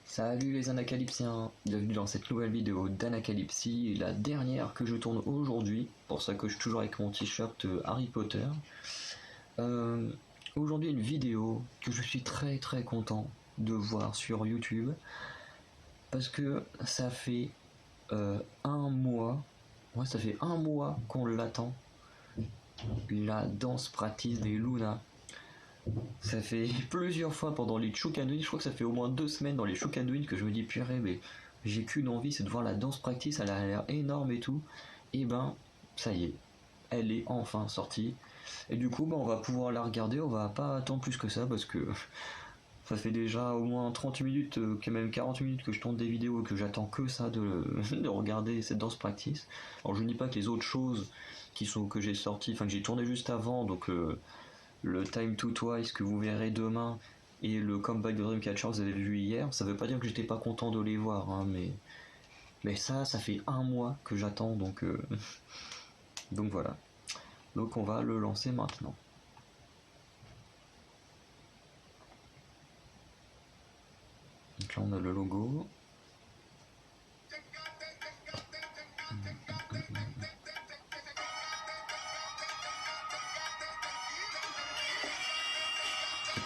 Salut les Anacalypsiens, bienvenue dans cette nouvelle vidéo d'Anacalypsie, la dernière que je tourne aujourd'hui, pour ça que je suis toujours avec mon t-shirt Harry Potter. Aujourd'hui une vidéo que je suis très content de voir sur YouTube, parce que ça fait un mois qu'on l'attend, la danse practice des Luna. Ça fait plusieurs fois pendant les Chukanouin, je crois que ça fait au moins 2 semaines dans les Chukanouin que je me dis purée, mais j'ai qu'une envie, c'est de voir la danse practice, elle a l'air énorme et tout. Et ben, ça y est, elle est enfin sortie. Et du coup, on va pouvoir la regarder, on va pas attendre plus que ça parce que ça fait déjà au moins 30 minutes, quand même 40 minutes que je tourne des vidéos et que j'attends que ça de regarder cette danse practice. Alors je ne dis pas que les autres choses que j'ai sorties, enfin que j'ai tourné juste avant, donc le Time to Twice que vous verrez demain et le Comeback de Dreamcatcher que vous avez vu hier, ça veut pas dire que j'étais pas content de les voir, hein, mais ça fait un mois que j'attends, donc donc voilà. Donc on va le lancer maintenant. Donc là on a le logo.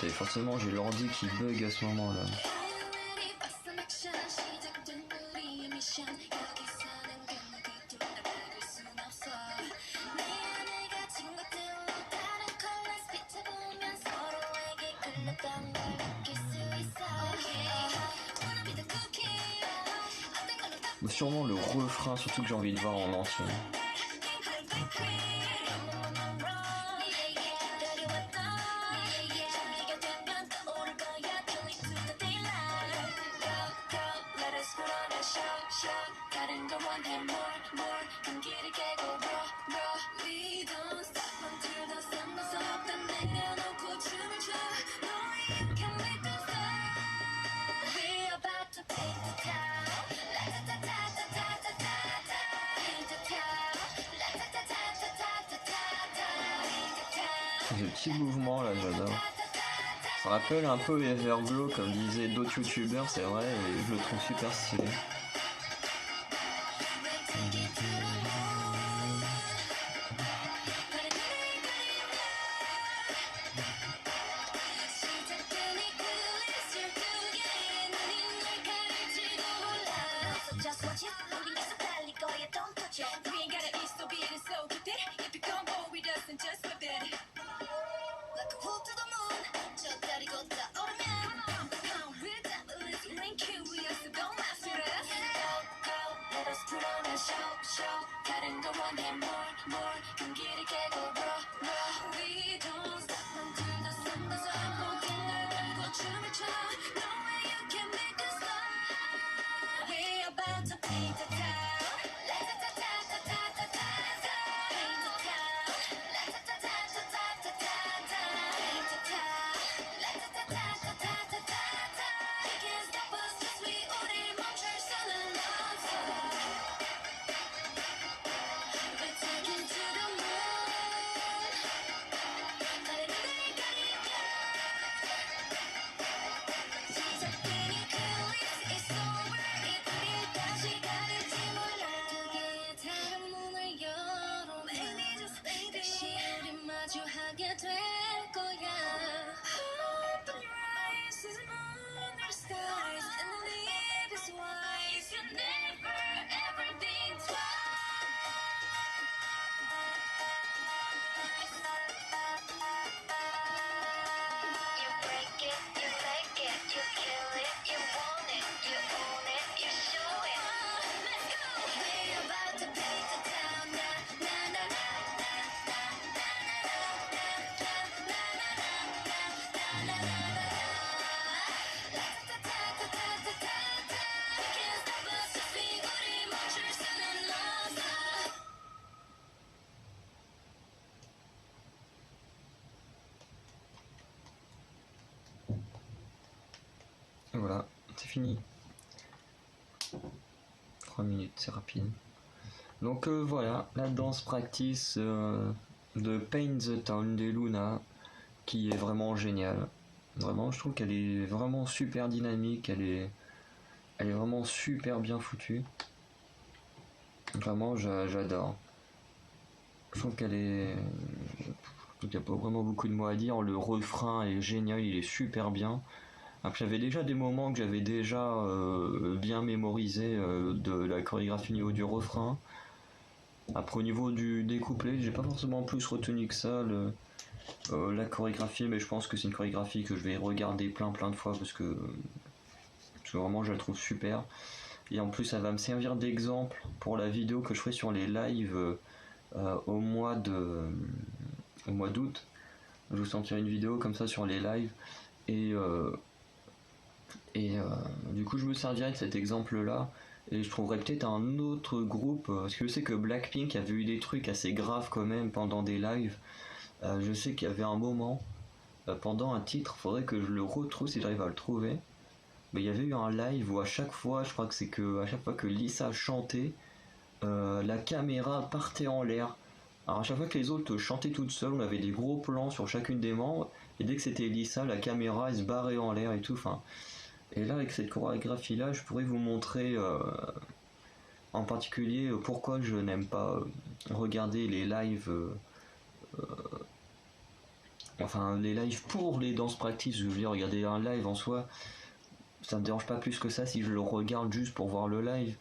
Et forcément j'ai l'ordi qui bug à ce moment là. Sûrement le refrain, surtout que j'ai envie de voir en entier. Ce petit mouvement là, j'adore. Ça rappelle un peu Everglow comme disaient d'autres youtubeurs, c'est vrai, et je le trouve super stylé. Voilà, c'est fini. 3 minutes, c'est rapide. Donc voilà, la danse practice de Paint the Town des Luna, qui est vraiment géniale. Vraiment, je trouve qu'elle est vraiment super dynamique, elle est Elle est vraiment super bien foutue. Vraiment, j'adore. Je trouve qu'elle est... Il n'y a pas vraiment beaucoup de mots à dire. Le refrain est génial, il est super bien. Après, j'avais déjà des moments que j'avais déjà bien mémorisé de la chorégraphie au niveau du refrain. Après, au niveau des couplets, j'ai pas forcément plus retenu que ça la chorégraphie, mais je pense que c'est une chorégraphie que je vais regarder plein de fois parce que vraiment je la trouve super. Et en plus, ça va me servir d'exemple pour la vidéo que je ferai sur les lives au mois d'août. Je vous sortirai une vidéo comme ça sur les lives et du coup je me servirai de cet exemple là et je trouverai peut-être un autre groupe parce que je sais que Blackpink avait eu des trucs assez graves quand même pendant des lives. Je sais qu'il y avait un moment pendant un titre, faudrait que je le retrouve si j'arrive à le trouver. Mais il y avait eu un live où à chaque fois, je crois que c'est que à chaque fois que Lisa chantait, la caméra partait en l'air. Alors à chaque fois que les autres chantaient toutes seules, on avait des gros plans sur chacune des membres, et dès que c'était Lisa, la caméra elle se barrait en l'air et tout. Enfin, et là avec cette chorégraphie là, je pourrais vous montrer en particulier pourquoi je n'aime pas regarder les lives. Enfin, les lives pour les danses practice, je veux dire, regarder un live en soi, ça me dérange pas plus que ça si je le regarde juste pour voir le live.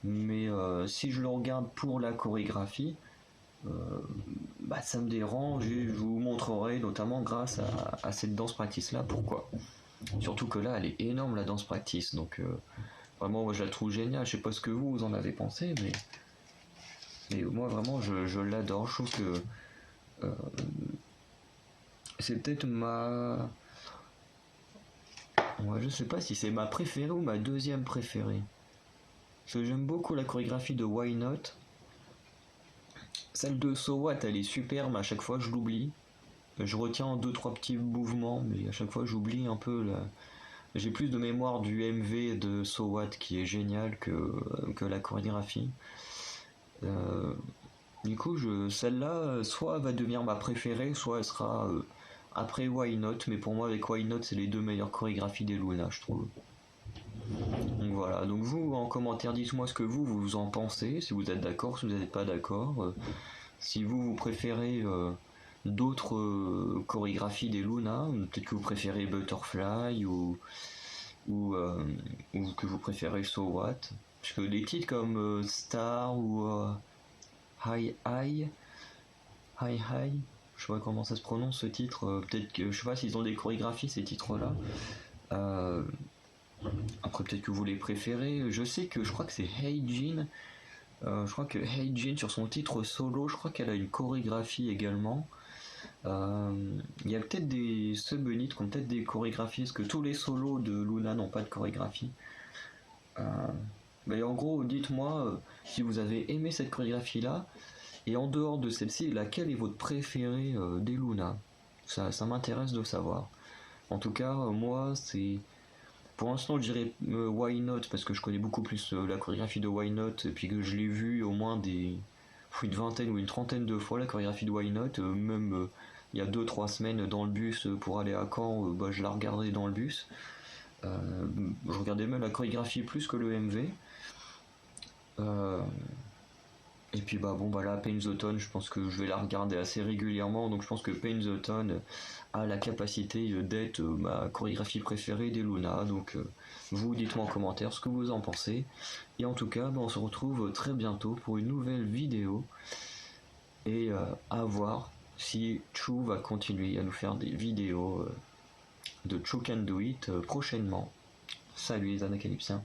Mais si je le regarde pour la chorégraphie, bah, ça me dérange et je vous montrerai notamment grâce à cette danse practice là pourquoi. Surtout que là elle est énorme la danse practice, donc vraiment moi je la trouve géniale. Je sais pas ce que vous en avez pensé, mais moi vraiment je l'adore. Je trouve que c'est peut-être ouais, je sais pas si c'est ma préférée ou ma deuxième préférée. Parce que j'aime beaucoup la chorégraphie de Why Not. Celle de So What, elle est super, mais à chaque fois je l'oublie. Je retiens 2-3 petits mouvements, mais à chaque fois j'oublie un peu. J'ai plus de mémoire du MV de So What qui est génial que la chorégraphie. Du coup, celle-là, soit va devenir ma préférée, soit elle sera après Why Not. Mais pour moi, avec Why Not, c'est les deux meilleures chorégraphies des Luna, je trouve. Donc voilà, donc vous en commentaire dites-moi ce que vous en pensez, si vous êtes d'accord, si vous n'êtes pas d'accord, si vous préférez d'autres chorégraphies des Luna, peut-être que vous préférez Butterfly ou que vous préférez So What, parce que des titres comme Star ou Hi Hi, Hi Hi, je sais pas comment ça se prononce ce titre, peut-être que je sais pas s'ils ont des chorégraphies ces titres-là. Après peut-être que vous les préférez. Je sais que je crois que c'est Hey Jean. Je crois que Hey Jean sur son titre solo, je crois qu'elle a une chorégraphie également. Il y a peut-être des subunits qui ont peut-être des chorégraphies, parce que tous les solos de Luna n'ont pas de chorégraphie. Mais en gros, dites-moi si vous avez aimé cette chorégraphie-là, et en dehors de celle-ci, laquelle est votre préférée des Luna. Ça m'intéresse de savoir. En tout cas, moi, c'est... Pour l'instant, je dirais Why Not, parce que je connais beaucoup plus la chorégraphie de Why Not, et puis que je l'ai vue au moins une vingtaine ou une trentaine de fois, la chorégraphie de Why Not, même il y a 2-3 semaines dans le bus pour aller à Caen, bah, je la regardais dans le bus. Je regardais même la chorégraphie plus que le MV. Et puis bah bon bah là Pain the Town, je pense que je vais la regarder assez régulièrement, donc je pense que Pain the Town a la capacité d'être ma chorégraphie préférée des Luna, donc vous dites-moi en commentaire ce que vous en pensez. Et en tout cas bah, on se retrouve très bientôt pour une nouvelle vidéo et à voir si Chou va continuer à nous faire des vidéos de Chou Can Do It prochainement. Salut les Anacalypsiens.